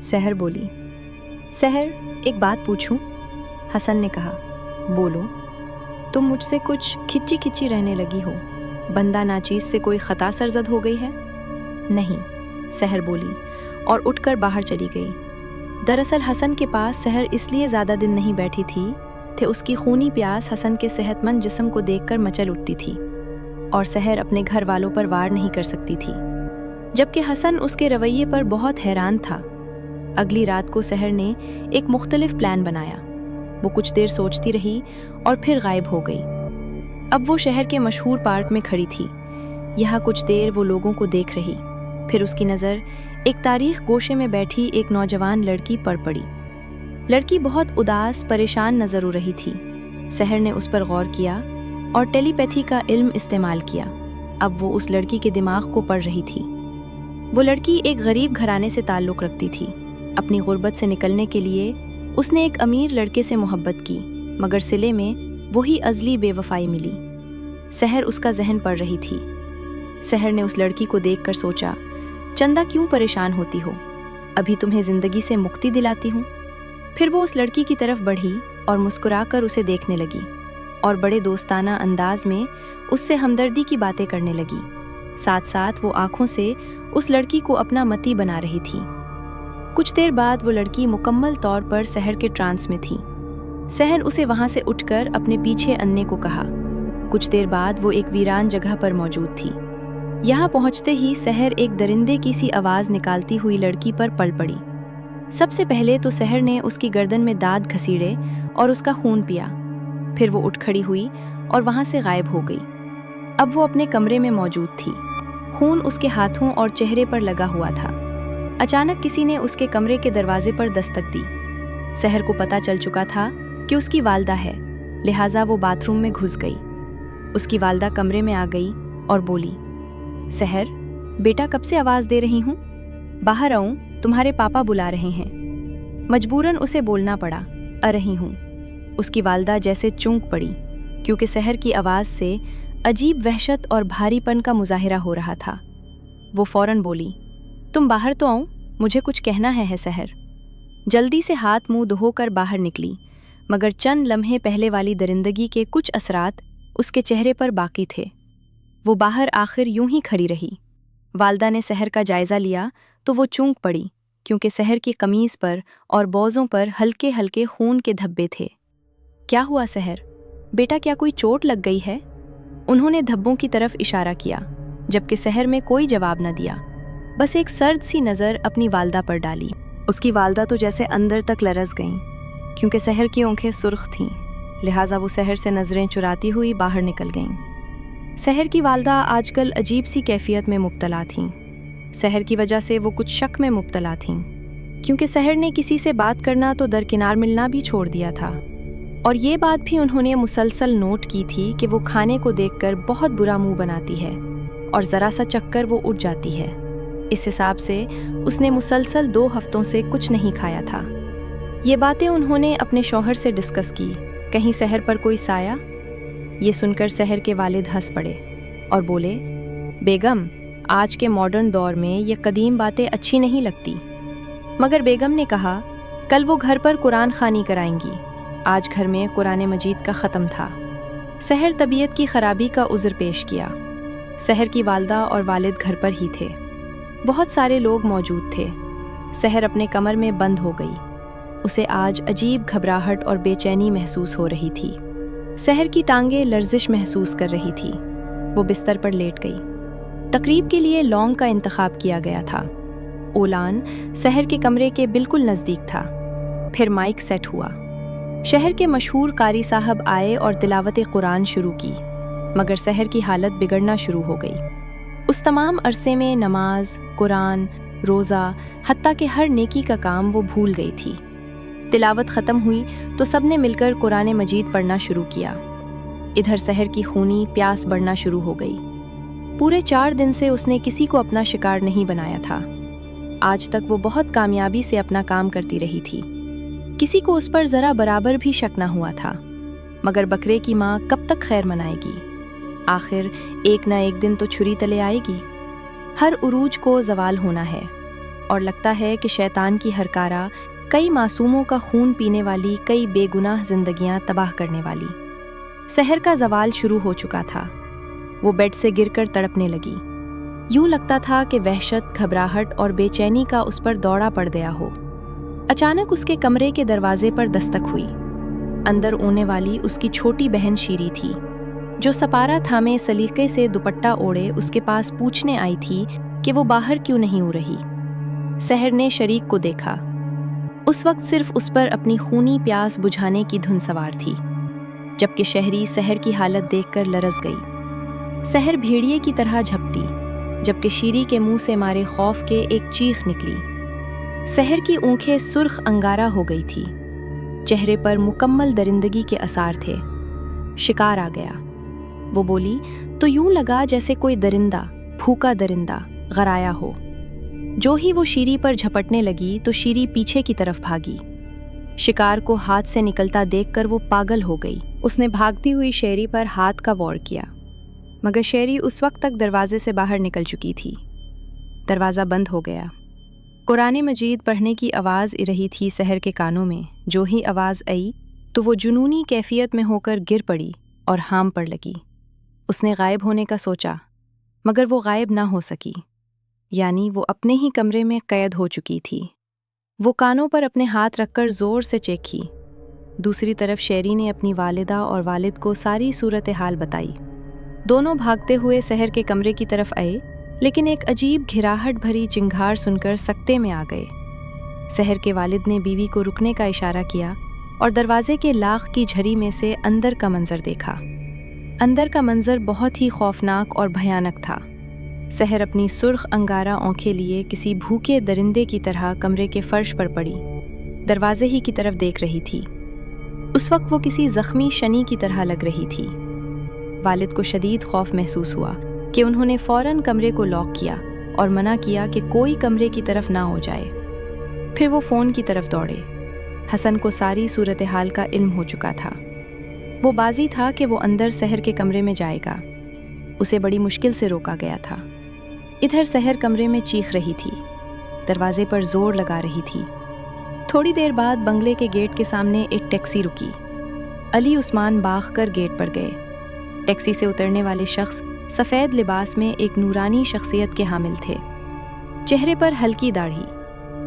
سحر بولی۔ "سحر، ایک بات پوچھوں؟" حسن نے کہا، "بولو۔" "تم مجھ سے کچھ کھچی کھچی رہنے لگی ہو۔ بندہ ناچیز سے کوئی خطا سرزد ہو گئی ہے؟" "نہیں۔" سحر بولی اور اٹھ کر باہر چلی گئی۔ دراصل حسن کے پاس سحر اس لیے زیادہ دن نہیں بیٹھی تھی اس کی خونی پیاس حسن کے صحت مند جسم کو دیکھ کر مچل اٹھتی تھی اور سحر اپنے گھر والوں پر وار نہیں کر سکتی تھی، جبکہ حسن اس کے رویے پر بہت حیران تھا۔ اگلی رات کو سحر نے ایک مختلف پلان بنایا۔ وہ کچھ دیر سوچتی رہی اور پھر غائب ہو گئی۔ اب وہ شہر کے مشہور پارک میں کھڑی تھی۔ یہاں کچھ دیر وہ لوگوں کو دیکھ رہی، پھر اس کی نظر ایک تاریخ گوشے میں بیٹھی ایک نوجوان لڑکی پر پڑی۔ لڑکی بہت اداس پریشان نظر آ رہی تھی۔ سحر نے اس پر غور کیا اور ٹیلی پیتھی کا علم استعمال کیا۔ اب وہ اس لڑکی کے دماغ کو پڑھ رہی تھی۔ وہ لڑکی ایک غریب گھرانے سے تعلق رکھتی تھی۔ اپنی غربت سے نکلنے کے لیے اس نے ایک امیر لڑکے سے محبت کی، مگر صلے میں وہی ازلی بے وفائی ملی۔ سحر اس کا ذہن پڑھ رہی تھی۔ سحر نے اس لڑکی کو دیکھ کر سوچا، چندہ کیوں پریشان ہوتی ہو؟ ابھی تمہیں زندگی سے مکتی دلاتی ہوں۔ پھر وہ اس لڑکی کی طرف بڑھی اور مسکرا کر اسے دیکھنے لگی اور بڑے دوستانہ انداز میں اس سے ہمدردی کی باتیں کرنے لگی۔ ساتھ ساتھ وہ آنکھوں سے اس لڑکی کو اپنا متی بنا رہی تھی۔ کچھ دیر بعد وہ لڑکی مکمل طور پر سحر کے ٹرانس میں تھی۔ سحر اسے وہاں سے اٹھ کر اپنے پیچھے اننے کو کہا۔ کچھ دیر بعد وہ ایک ویران جگہ پر موجود تھی۔ یہاں پہنچتے ہی سحر ایک درندے کی سی آواز نکالتی ہوئی لڑکی پر پڑ پڑی۔ سب سے پہلے تو سحر نے اس کی گردن میں دانت گھسیڑے اور اس کا خون پیا۔ پھر وہ اٹھ کھڑی ہوئی اور وہاں سے غائب ہو گئی۔ اب وہ اپنے کمرے میں موجود تھی۔ خون اس کے ہاتھوں اور چہرے پر لگا ہوا تھا۔ اچانک کسی نے اس کے کمرے کے دروازے پر دستک دی۔ سحر کو پتہ چل چکا تھا کہ اس کی والدہ ہے، لہٰذا وہ باتھ روم میں گھس گئی۔ اس کی والدہ کمرے میں آ گئی اور بولی، "سحر، بیٹا کب سے آواز دے رہی ہوں؟ باہر آؤں، تمہارے پاپا بلا رہے ہیں۔" مجبوراً اسے بولنا پڑا، "آ رہی ہوں۔" اس کی والدہ جیسے چونک پڑی، کیونکہ سحر کی آواز سے عجیب وحشت اور بھاری پن کا مظاہرہ ہو رہا تھا۔ وہ فوراً بولی، "تم باہر تو آؤ، مجھے کچھ کہنا ہے سحر۔" جلدی سے ہاتھ منہ دھو کر باہر نکلی، مگر چند لمحے پہلے والی درندگی کے کچھ اثرات اس کے چہرے پر باقی تھے۔ وہ باہر آخر یوں ہی کھڑی رہی۔ والدہ نے سحر کا جائزہ لیا تو وہ چونک پڑی، کیونکہ سحر کی قمیض پر اور بوزوں پر ہلکے ہلکے خون کے دھبے تھے۔ "کیا ہوا سحر؟ بیٹا کیا کوئی چوٹ لگ گئی ہے؟" انہوں نے دھبوں کی طرف اشارہ کیا، جبکہ سحر میں کوئی جواب نہ دیا، بس ایک سرد سی نظر اپنی والدہ پر ڈالی۔ اس کی والدہ تو جیسے اندر تک لرز گئیں۔ کیونکہ سحر کی آنکھیں سرخ تھیں، لہٰذا وہ سحر سے نظریں چراتی ہوئی باہر نکل گئیں۔ سحر کی والدہ آج کل عجیب سی کیفیت میں مبتلا تھیں۔ سحر کی وجہ سے وہ کچھ شک میں مبتلا تھیں، کیونکہ سحر نے کسی سے بات کرنا تو درکنار ملنا بھی چھوڑ دیا تھا، اور یہ بات بھی انہوں نے مسلسل نوٹ کی تھی کہ وہ کھانے کو دیکھ کر بہت برا منہ بناتی ہے اور ذرا سا چکھ کر وہ اٹھ جاتی ہے۔ اس حساب سے اس نے مسلسل 2 ہفتوں سے کچھ نہیں کھایا تھا۔ یہ باتیں انہوں نے اپنے شوہر سے ڈسکس کی، کہیں سحر پر کوئی سایہ؟ یہ سن کر سحر کے والد ہنس پڑے اور بولے، بیگم، آج کے ماڈرن دور میں یہ قدیم باتیں اچھی نہیں لگتی۔ مگر بیگم نے کہا، کل وہ گھر پر قرآن خوانی کرائیں گی، آج گھر میں قرآن مجید کا ختم تھا۔ سحر طبیعت کی خرابی کا عذر پیش کیا۔ سحر کی والدہ اور والد گھر پر ہی تھے۔ بہت سارے لوگ موجود تھے۔ سحر اپنے کمر میں بند ہو گئی۔ اسے آج عجیب گھبراہٹ اور بے چینی محسوس ہو رہی تھی۔ سحر کی ٹانگیں لرزش محسوس کر رہی تھی۔ وہ بستر پر لیٹ گئی۔ تقریب کے لیے لونگ کا انتخاب کیا گیا تھا۔ اولان سحر کے کمرے کے بالکل نزدیک تھا۔ پھر مائک سیٹ ہوا۔ شہر کے مشہور قاری صاحب آئے اور تلاوت قرآن شروع کی، مگر سحر کی حالت بگڑنا شروع ہو گئی۔ اس تمام عرصے میں نماز، قرآن، روزہ، حتیٰ کہ ہر نیکی کا کام وہ بھول گئی تھی۔ تلاوت ختم ہوئی تو سب نے مل کر قرآن مجید پڑھنا شروع کیا۔ ادھر سحر کی خونی پیاس بڑھنا شروع ہو گئی۔ پورے 4 دن سے اس نے کسی کو اپنا شکار نہیں بنایا تھا۔ آج تک وہ بہت کامیابی سے اپنا کام کرتی رہی تھی۔ کسی کو اس پر ذرا برابر بھی شک نہ ہوا تھا۔ مگر بکرے کی ماں کب تک خیر منائے گی؟ آخر ایک نہ ایک دن تو چھری تلے آئے گی۔ ہر عروج کو زوال ہونا ہے، اور لگتا ہے کہ شیطان کی ہر کارا کئی معصوموں کا خون پینے والی، کئی بے گناہ زندگیاں تباہ کرنے والی۔ سحر کا زوال شروع ہو چکا تھا۔ وہ بیڈ سے گر کر تڑپنے لگی۔ یوں لگتا تھا کہ وحشت، گھبراہٹ اور بے چینی کا اس پر دوڑا پڑ گیا ہو۔ اچانک اس کے کمرے کے دروازے پر دستک ہوئی۔ اندر اونے والی اس کی چھوٹی بہن شیری تھی، جو سپارہ تھامے سلیقے سے دوپٹہ اوڑے اس کے پاس پوچھنے آئی تھی کہ وہ باہر کیوں نہیں ہو رہی۔ سحر نے شریک کو دیکھا۔ اس وقت صرف اس پر اپنی خونی پیاس بجھانے کی دھن سوار تھی، جبکہ شہری سحر کی حالت دیکھ کر لرز گئی۔ سحر بھیڑیے کی طرح جھپٹی، جبکہ شیری کے منہ سے مارے خوف کے ایک چیخ نکلی۔ سحر کی آنکھیں سرخ انگارہ ہو گئی تھی، چہرے پر مکمل درندگی کے آثار تھے۔ شکار آ گیا، وہ بولی تو یوں لگا جیسے کوئی درندہ، بھوکا درندہ غرایا ہو۔ جو ہی وہ شیری پر جھپٹنے لگی تو شیری پیچھے کی طرف بھاگی۔ شکار کو ہاتھ سے نکلتا دیکھ کر وہ پاگل ہو گئی۔ اس نے بھاگتی ہوئی شیری پر ہاتھ کا وار کیا، مگر شیری اس وقت تک دروازے سے باہر نکل چکی تھی۔ دروازہ بند ہو گیا۔ قرآن مجید پڑھنے کی آواز رہی تھی سحر کے کانوں میں۔ جو ہی آواز آئی تو وہ جنونی کیفیت میں ہو کر گر پڑی اور ہام پڑ لگی۔ اس نے غائب ہونے کا سوچا، مگر وہ غائب نہ ہو سکی، یعنی وہ اپنے ہی کمرے میں قید ہو چکی تھی۔ وہ کانوں پر اپنے ہاتھ رکھ کر زور سے چیخی۔ دوسری طرف شیری نے اپنی والدہ اور والد کو ساری صورتحال بتائی۔ دونوں بھاگتے ہوئے سحر کے کمرے کی طرف آئے، لیکن ایک عجیب گھراہٹ بھری چنگھاڑ سن کر سکتے میں آ گئے۔ سحر کے والد نے بیوی کو رکنے کا اشارہ کیا اور دروازے کے لاغ کی جھری میں سے اندر کا منظر دیکھا۔ اندر کا منظر بہت ہی خوفناک اور بھیانک تھا۔ سحر اپنی سرخ انگارہ آنکھیں لیے کسی بھوکے درندے کی طرح کمرے کے فرش پر پڑی، دروازے ہی کی طرف دیکھ رہی تھی۔ اس وقت وہ کسی زخمی شنی کی طرح لگ رہی تھی۔ والد کو شدید خوف محسوس ہوا کہ انہوں نے فوراً کمرے کو لاک کیا اور منع کیا کہ کوئی کمرے کی طرف نہ ہو جائے۔ پھر وہ فون کی طرف دوڑے۔ حسن کو ساری صورتحال کا علم ہو چکا تھا۔ وہ بازی تھا کہ وہ اندر سحر کے کمرے میں جائے گا۔ اسے بڑی مشکل سے روکا گیا تھا۔ ادھر سحر کمرے میں چیخ رہی تھی، دروازے پر زور لگا رہی تھی۔ تھوڑی دیر بعد بنگلے کے گیٹ کے سامنے ایک ٹیکسی رکی۔ علی عثمان باغ کر گیٹ پر گئے۔ ٹیکسی سے اترنے والے شخص سفید لباس میں ایک نورانی شخصیت کے حامل تھے۔ چہرے پر ہلکی داڑھی،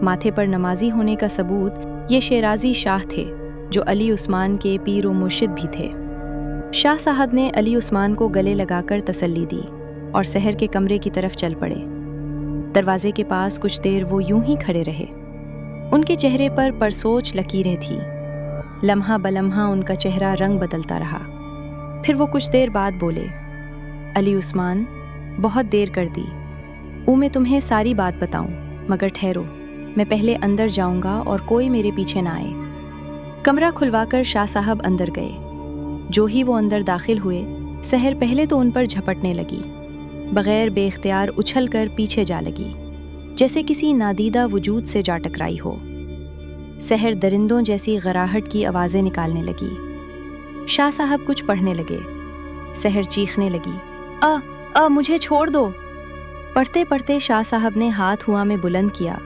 ماتھے پر نمازی ہونے کا ثبوت یہ شیرازی شاہ تھے، جو علی عثمان کے پیر و مرشد بھی تھے۔ شاہ صاحب نے علی عثمان کو گلے لگا کر تسلی دی اور سحر کے کمرے کی طرف چل پڑے۔ دروازے کے پاس کچھ دیر وہ یوں ہی کھڑے رہے۔ ان کے چہرے پر پرسوچ لکیریں تھیں۔ लम्हा बलम्हा उनका चेहरा रंग बदलता रहा। फिर वो कुछ देर बाद बोले, अली उस्मान, बहुत देर कर दी। मैं तुम्हें सारी बात बताऊं, मगर ठहरो, मैं पहले अंदर जाऊंगा और कोई मेरे पीछे ना आए। कमरा खुलवाकर शाह साहब अंदर गए। जो ही वो अंदर दाखिल हुए, सहर पहले तो उन पर झपटने लगी, बगैर बेख्तियार उछल कर पीछे जा लगी, जैसे किसी नादीदा वजूद से जा टकराई हो। सहर दरिंदों जैसी गराहट की आवाज़ें निकालने लगी। शाह साहब कुछ पढ़ने लगे। सहर चीखने लगी, मुझे छोड़ दो। पढ़ते पढ़ते शाह साहब ने हाथ हुआ में बुलंद किया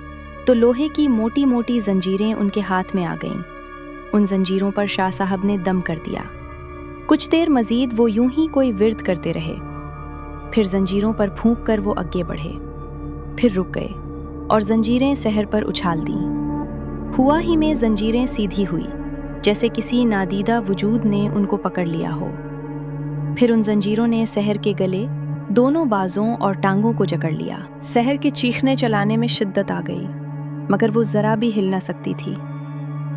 तो लोहे की मोटी मोटी जंजीरें उनके हाथ में आ गईं। उन जंजीरों पर शाह साहब ने दम कर दिया। कुछ देर मजीद वो यूं ही कोई विर्द करते रहे। फिर जंजीरों पर फूंक कर वो आगे बढ़े, फिर रुक गए और जंजीरें सहर पर उछाल दीं। हुआ ही में जंजीरें सीधी हुई, जैसे किसी नादीदा वजूद ने उनको पकड़ लिया हो। फिर उन जंजीरों ने सहर के गले, दोनों बाजों और टांगों को जकड़ लिया। सहर के चीखने चलाने में शिद्दत आ गई, मगर वो जरा भी हिल न सकती थी।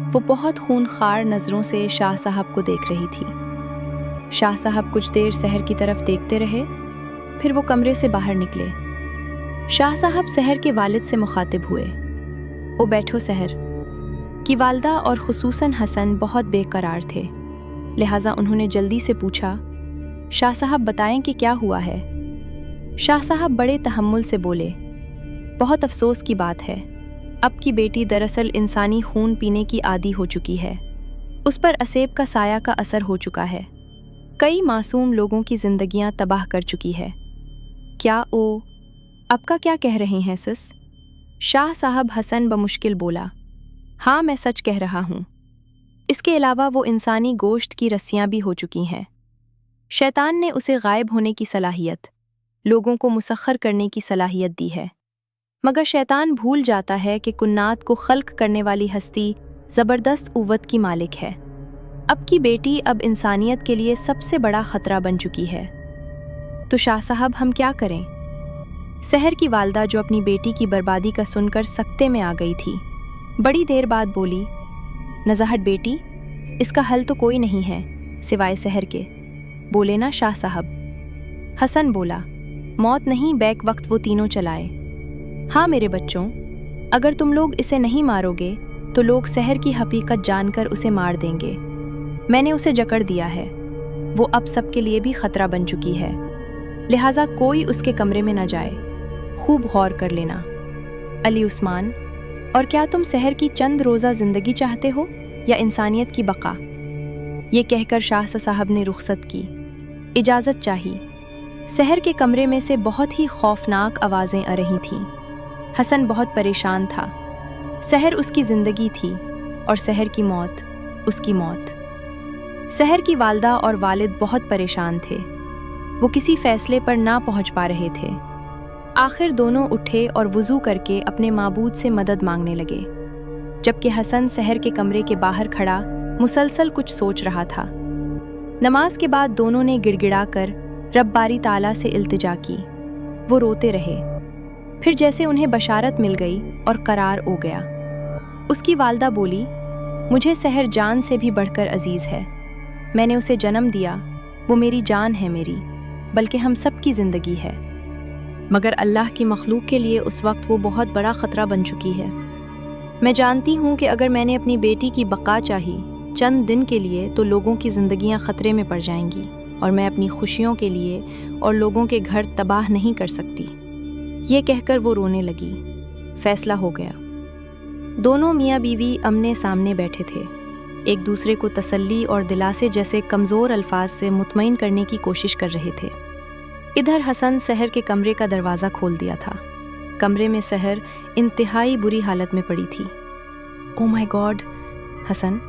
वो बहुत खूनखार नज़रों से शाह साहब को देख रही थी। शाह साहब कुछ देर सहर की तरफ देखते रहे, फिर वो कमरे से बाहर निकले। शाह साहब सहर के वालिद से मुखातिब हुए। ओ बैठो सहर। की वालदा और खुसूसन हसन बहुत बेकरार थे, लिहाजा उन्होंने जल्दी से पूछा, शाह साहब बताएं कि क्या हुआ है। शाह साहब बड़े तहम्मुल से बोले, बहुत अफसोस की बात है, अब की बेटी दरअसल इंसानी खून पीने की आदी हो चुकी है। उस पर असेब का साया का असर हो चुका है। कई मासूम लोगों की जिंदगियां तबाह कर चुकी है। क्या आपका क्या कह रही हैं सिस? शाह साहब हसन बमुश्किल बोला, हाँ मैं सच कह रहा हूँ। इसके अलावा वो इंसानी गोश्त की रस्सियाँ भी हो चुकी हैं। शैतान ने उसे गायब होने की सलाहियत, लोगों को मुसख्खर करने की सलाहियत दी है, मगर शैतान भूल जाता है कि कुन्नात को खल्क करने वाली हस्ती ज़बरदस्त क़ुव्वत की मालिक है। अब की बेटी अब इंसानियत के लिए सबसे बड़ा ख़तरा बन चुकी है। तो शाह साहब हम क्या करें? सहर की वालदा, जो अपनी बेटी की बर्बादी का सुनकर सकते में आ गई थी, बड़ी देर बाद बोली, नज़ाहत बेटी, इसका हल तो कोई नहीं है सिवाय सहर के। बोले ना शाह साहब। हसन बोला, मौत नहीं बैक वक्त वो तीनों चलाए। हाँ मेरे बच्चों, अगर तुम लोग इसे नहीं मारोगे तो लोग सहर की हकीकत जानकर उसे मार देंगे। मैंने उसे जकड़ दिया है, वो अब सबके लिए भी खतरा बन चुकी है, लिहाजा कोई उसके कमरे में न जाए। खूब गौर कर लेना। अली उस्मान, और क्या तुम सहर की चंद रोज़ा ज़िंदगी चाहते हो या इंसानियत की बका? ये कहकर शाह साहब ने रुखसत की। इजाज़त चाहिए। सहर के कमरे में से बहुत ही खौफनाक आवाज़ें आ रही थीं। हसन बहुत परेशान था। सहर उसकी ज़िंदगी थी और सहर की मौत उसकी मौत। सहर की वालदा और वालिद बहुत परेशान थे। वो किसी फ़ैसले पर ना पहुंच पा रहे थे। आखिर दोनों उठे और वज़ू करके अपने माबूद से मदद मांगने लगे, जबकि हसन सहर के कमरे के बाहर खड़ा मुसलसल कुछ सोच रहा था। नमाज के बाद दोनों ने गिड़गिड़ा कर रब बारी ताला से इल्तिजा की। वो रोते रहे। फिर जैसे उन्हें बशारत मिल गई और करार हो गया। उसकी वालदा बोली, मुझे सहर जान से भी बढ़कर अजीज़ है। मैंने उसे जन्म दिया, वो मेरी जान है मेरी, बल्कि हम सब की ज़िंदगी है, मगर अल्लाह की मखलूक के लिए उस वक्त वो बहुत बड़ा ख़तरा बन चुकी है। मैं जानती हूँ कि अगर मैंने अपनी बेटी की बका चाही चंद दिन के लिए तो लोगों की ज़िंदगियाँ ख़तरे में पड़ जाएंगी और मैं अपनी खुशियों के लिए और लोगों के घर तबाह नहीं कर सकती। ये कहकर वो रोने लगी। फ़ैसला हो गया। दोनों मियाँ बीवी आमने सामने बैठे थे, एक दूसरे को तसल्ली और दिलासे जैसे कमज़ोर अल्फाज से मुतमईन करने की कोशिश कर रहे थे। इधर हसन सहर के कमरे का दरवाज़ा खोल दिया था। कमरे में सहर इंतहाई बुरी हालत में पड़ी थी। Oh my God! हसन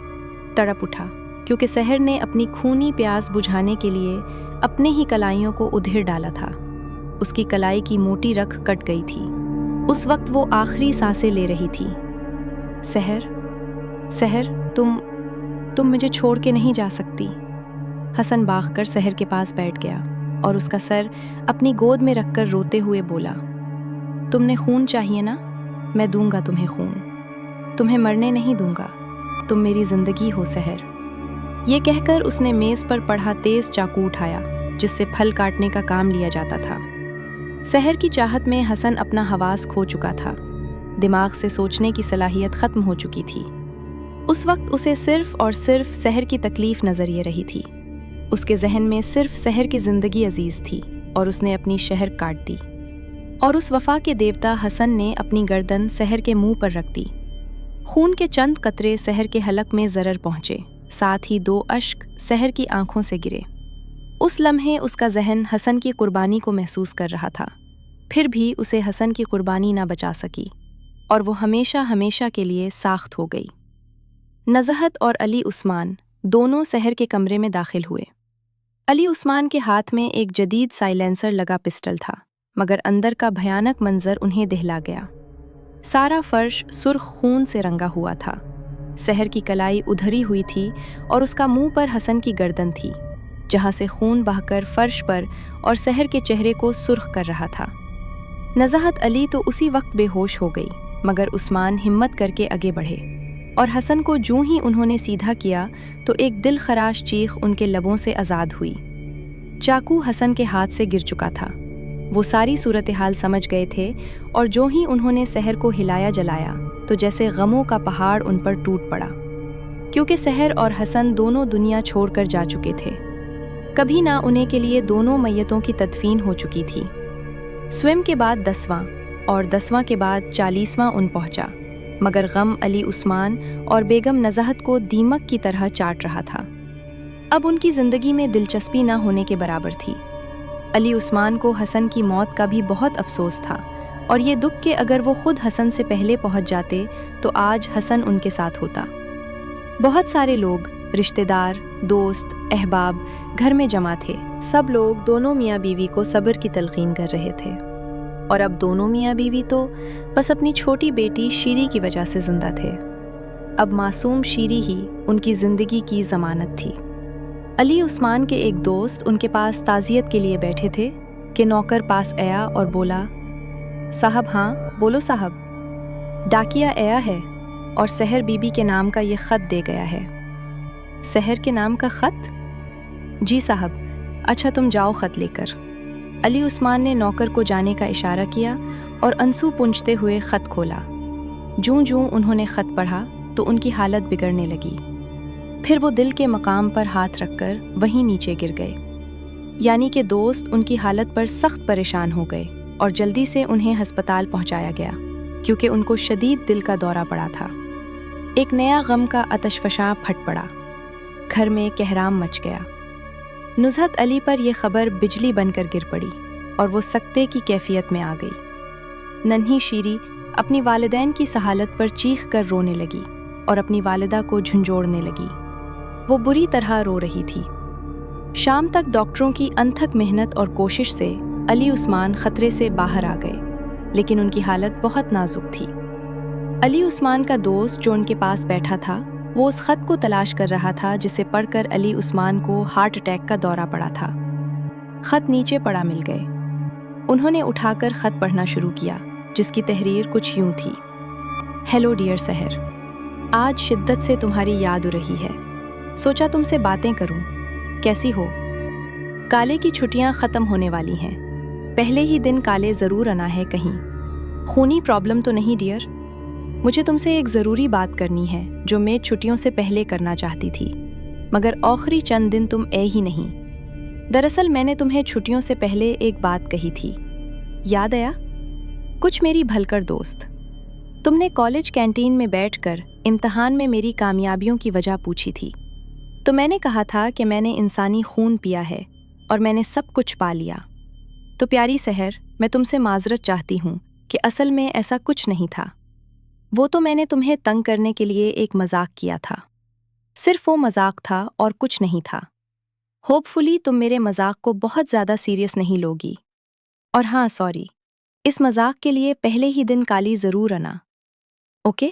तड़प उठा, क्योंकि सहर ने अपनी खूनी प्यास बुझाने के लिए अपने ही कलाइयों को उधेड़ डाला था। उसकी कलाई की मोटी रख कट गई थी। उस वक्त वो आखिरी सांसें ले रही थी। सहर, सहर, तुम मुझे छोड़ के नहीं जा सकती। हसन भाग कर सहर के पास बैठ गया और उसका सर अपनी गोद में रखकर रोते हुए बोला, तुमने खून चाहिए ना? मैं दूंगा तुम्हें खून, तुम्हें मरने नहीं दूंगा। تم میری زندگی ہو سحر۔ یہ کہہ کر اس نے میز پر پڑا تیز چاقو اٹھایا جس سے پھل کاٹنے کا کام لیا جاتا تھا۔ سحر کی چاہت میں حسن اپنا حواس کھو چکا تھا، دماغ سے سوچنے کی صلاحیت ختم ہو چکی تھی۔ اس وقت اسے صرف اور صرف سحر کی تکلیف نظر یہ رہی تھی۔ اس کے ذہن میں صرف سحر کی زندگی عزیز تھی اور اس نے اپنی شہر کاٹ دی، اور اس وفا کے دیوتا حسن نے اپنی گردن سحر کے منہ پر رکھ دی۔ خون کے چند قطرے سحر کے حلق میں ضرر پہنچے، ساتھ ہی 2 اشک سحر کی آنکھوں سے گرے۔ اس لمحے اس کا ذہن حسن کی قربانی کو محسوس کر رہا تھا، پھر بھی اسے حسن کی قربانی نہ بچا سکی اور وہ ہمیشہ ہمیشہ کے لیے ساخت ہو گئی۔ نزہت اور علی عثمان دونوں سحر کے کمرے میں داخل ہوئے۔ علی عثمان کے ہاتھ میں ایک جدید سائلنسر لگا پسٹل تھا، مگر اندر کا بھیانک منظر انہیں دہلا گیا۔ سارا فرش سرخ خون سے رنگا ہوا تھا، سحر کی کلائی ادھری ہوئی تھی اور اس کا منہ پر حسن کی گردن تھی، جہاں سے خون بہہ کر فرش پر اور سحر کے چہرے کو سرخ کر رہا تھا۔ نزہت علی تو اسی وقت بے ہوش ہو گئی، مگر عثمان ہمت کر کے آگے بڑھے اور حسن کو جوں ہی انہوں نے سیدھا کیا تو ایک دل خراش چیخ ان کے لبوں سے آزاد ہوئی۔ چاقو حسن کے ہاتھ سے گر چکا تھا، وہ ساری صورتحال سمجھ گئے تھے، اور جو ہی انہوں نے سحر کو ہلایا جلایا تو جیسے غموں کا پہاڑ ان پر ٹوٹ پڑا، کیونکہ سحر اور حسن دونوں دنیا چھوڑ کر جا چکے تھے۔ کبھی نہ انہیں کے لیے دونوں میتوں کی تدفین ہو چکی تھی۔ سویم کے بعد 10واں اور 10واں کے بعد 40واں ان پہنچا، مگر غم علی عثمان اور بیگم نزہت کو دیمک کی طرح چاٹ رہا تھا۔ اب ان کی زندگی میں دلچسپی نہ ہونے کے برابر تھی۔ علی عثمان کو حسن کی موت کا بھی بہت افسوس تھا، اور یہ دکھ کہ اگر وہ خود حسن سے پہلے پہنچ جاتے تو آج حسن ان کے ساتھ ہوتا۔ بہت سارے لوگ، رشتہ دار، دوست، احباب گھر میں جمع تھے۔ سب لوگ دونوں میاں بیوی کو صبر کی تلقین کر رہے تھے، اور اب دونوں میاں بیوی تو بس اپنی چھوٹی بیٹی شیری کی وجہ سے زندہ تھے۔ اب معصوم شیری ہی ان کی زندگی کی ضمانت تھی۔ علی عثمان کے ایک دوست ان کے پاس تعزیت کے لیے بیٹھے تھے کہ نوکر پاس آیا اور بولا، صاحب ہاں بولو صاحب، ڈاکیا آیا ہے اور سحر بی بی کے نام کا یہ خط دے گیا ہے۔ سحر کے نام کا خط؟ جی صاحب۔ اچھا تم جاؤ خط لے کر۔ علی عثمان نے نوکر کو جانے کا اشارہ کیا اور انسو پونچھتے ہوئے خط کھولا۔ جوں جوں انہوں نے خط پڑھا تو ان کی حالت بگڑنے لگی، پھر وہ دل کے مقام پر ہاتھ رکھ کر وہیں نیچے گر گئے۔ یعنی کہ دوست ان کی حالت پر سخت پریشان ہو گئے اور جلدی سے انہیں ہسپتال پہنچایا گیا، کیونکہ ان کو شدید دل کا دورہ پڑا تھا۔ ایک نیا غم کا آتش فشاں پھٹ پڑا، گھر میں کہرام مچ گیا۔ نزہت علی پر یہ خبر بجلی بن کر گر پڑی اور وہ سکتے کی کیفیت میں آ گئی۔ ننھی شیری اپنی والدین کی سہالت پر چیخ کر رونے لگی اور اپنی والدہ کو جھنجھوڑنے لگی۔ وہ بری طرح رو رہی تھی۔ شام تک ڈاکٹروں کی انتھک محنت اور کوشش سے علی عثمان خطرے سے باہر آ گئے، لیکن ان کی حالت بہت نازک تھی۔ علی عثمان کا دوست جو ان کے پاس بیٹھا تھا، وہ اس خط کو تلاش کر رہا تھا جسے پڑھ کر علی عثمان کو ہارٹ اٹیک کا دورہ پڑا تھا۔ خط نیچے پڑا مل گئے۔ انہوں نے اٹھا کر خط پڑھنا شروع کیا، جس کی تحریر کچھ یوں تھی: ہیلو ڈیئر سحر، آج شدت سے تمہاری یاد آ رہی ہے، سوچا تم سے باتیں کروں، کیسی ہو؟ کالے کی چھٹیاں ختم ہونے والی ہیں، پہلے ہی دن کالے ضرور آنا ہے کہیں۔ خونی پرابلم تو نہیں ڈیئر؟ مجھے تم سے ایک ضروری بات کرنی ہے جو میں چھٹیوں سے پہلے کرنا چاہتی تھی، مگر آخری چند دن تم اے ہی نہیں۔ دراصل میں نے تمہیں چھٹیوں سے پہلے ایک بات کہی تھی، یاد آیا؟ کچھ میری بھلکر دوست، تم نے کالج کینٹین میں بیٹھ کر امتحان میں میری کامیابیوں کی وجہ پوچھی تھی، تو میں نے کہا تھا کہ میں نے انسانی خون پیا ہے اور میں نے سب کچھ پا لیا۔ تو پیاری سحر، میں تم سے معذرت چاہتی ہوں کہ اصل میں ایسا کچھ نہیں تھا، وہ تو میں نے تمہیں تنگ کرنے کے لیے ایک مذاق کیا تھا، صرف وہ مذاق تھا اور کچھ نہیں تھا۔ ہوپ فلی تم میرے مذاق کو بہت زیادہ سیریس نہیں لوگی، اور ہاں سوری، اس مذاق کے لیے پہلے ہی دن کالی ضرور آنا، اوکے؟